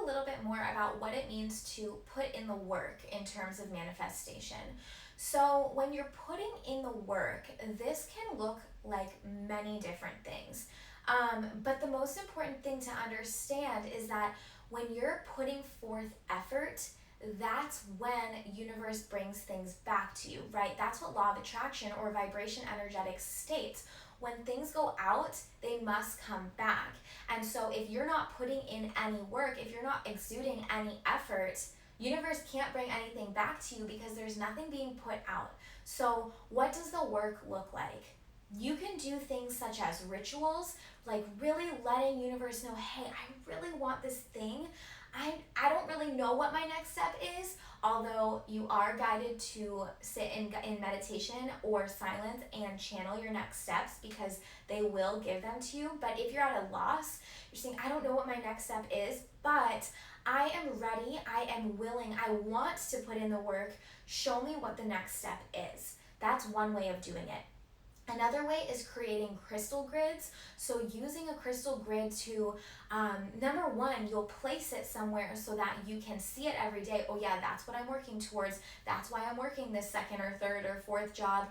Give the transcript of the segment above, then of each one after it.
little bit more about what it means to put in the work in terms of manifestation. So when you're putting in the work, this can look like many different things. But the most important thing to understand is that when you're putting forth effort, that's when universe brings things back to you, right? That's what law of attraction or vibration energetics states. When things go out, they must come back. And so if you're not putting in any work, if you're not exuding any effort, universe can't bring anything back to you because there's nothing being put out. So what does the work look like? You can do things such as rituals, like really letting universe know, hey, I really want this thing. I don't really know what my next step is, although you are guided to sit in meditation or silence and channel your next steps because they will give them to you. But if you're at a loss, you're saying, I don't know what my next step is, but I am ready, I am willing, I want to put in the work, show me what the next step is. That's one way of doing it. Another way is creating crystal grids. So using a crystal grid to, number one, you'll place it somewhere so that you can see it every day. Oh yeah, that's what I'm working towards. That's why I'm working this second or third or fourth job,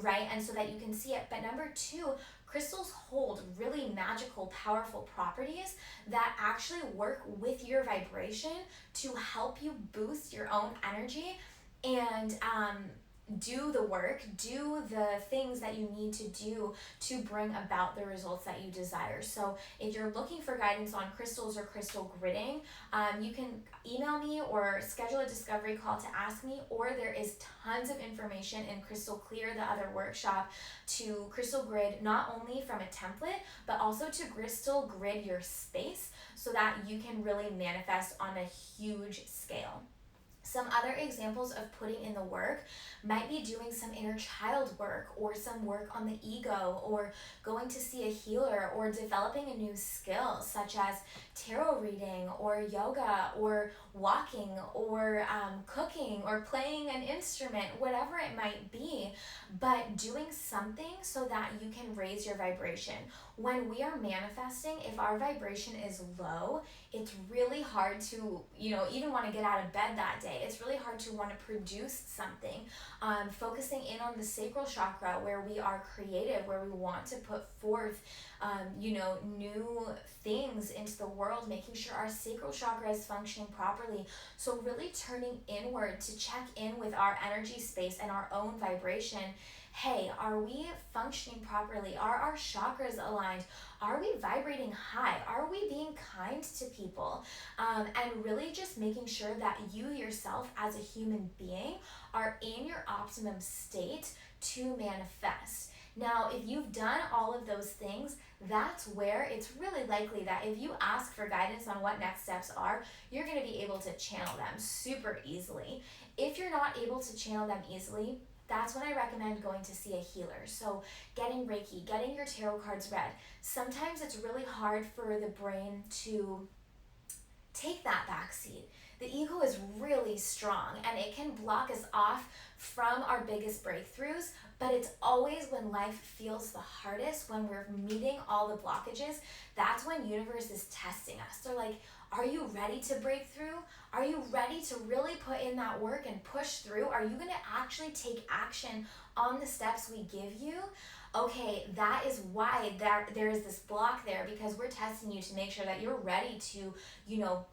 right? And so that you can see it. But number two, crystals hold really magical, powerful properties that actually work with your vibration to help you boost your own energy and, do the work, do the things that you need to do to bring about the results that you desire. So if you're looking for guidance on crystals or crystal gridding, you can email me or schedule a discovery call to ask me, or there is tons of information in Crystal Clear, the other workshop, to crystal grid not only from a template, but also to crystal grid your space so that you can really manifest on a huge scale. Some other examples of putting in the work might be doing some inner child work or some work on the ego or going to see a healer or developing a new skill such as tarot reading or yoga or walking or cooking or playing an instrument, whatever it might be, but doing something so that you can raise your vibration. When we are manifesting, if our vibration is low, it's really hard to, even want to get out of bed that day. It's really hard to want to produce something. Focusing in on the sacral chakra where we are creative, where we want to put forth, new things into the world, making sure our sacral chakra is functioning properly. So really turning inward to check in with our energy space and our own vibration. Hey, are we functioning properly? Are our chakras aligned? Are we vibrating high? Are we being kind to people? And really just making sure that you yourself as a human being are in your optimum state to manifest. Now, if you've done all of those things, that's where it's really likely that if you ask for guidance on what next steps are, you're going to be able to channel them super easily. If you're not able to channel them easily, that's when I recommend going to see a healer. So getting Reiki, getting your tarot cards read. Sometimes it's really hard for the brain to take that backseat. The ego is really strong and it can block us off from our biggest breakthroughs, but it's always when life feels the hardest, when we're meeting all the blockages, that's when universe is testing us. They're like, are you ready to break through? Are you ready to really put in that work and push through? Are you going to actually take action on the steps we give you? Okay, that is why there is this block there, because we're testing you to make sure that you're ready to,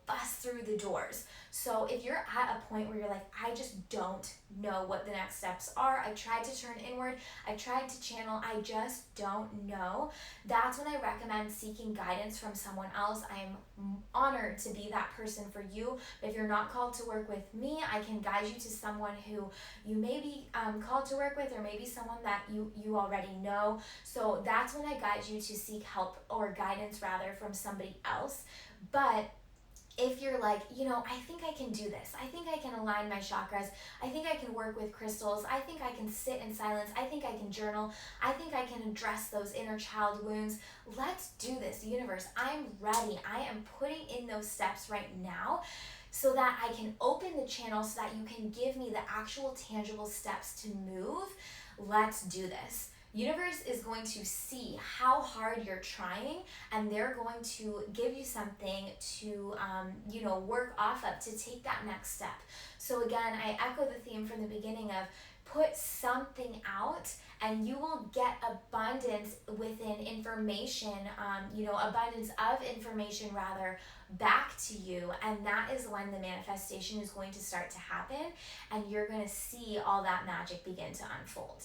bust through the doors. So if you're at a point where you're like, I just don't know what the next steps are, I tried to turn inward, I tried to channel, I just don't know, that's when I recommend seeking guidance from someone else. I'm honored to be that person for you. But if you're not called to work with me, I can guide you to someone who you may be called to work with, or maybe someone that you already know. So that's when I guide you to seek help or guidance rather from somebody else. But if you're like, I think I can do this. I think I can align my chakras. I think I can work with crystals. I think I can sit in silence. I think I can journal. I think I can address those inner child wounds. Let's do this, universe. I'm ready. I am putting in those steps right now so that I can open the channel so that you can give me the actual tangible steps to move. Let's do this. universe is going to see how hard you're trying, and they're going to give you something to work off of to take that next step. So again, I echo the theme from the beginning of put something out and you will get abundance within information, abundance of information rather, back to you. And that is when the manifestation is going to start to happen, and you're going to see all that magic begin to unfold.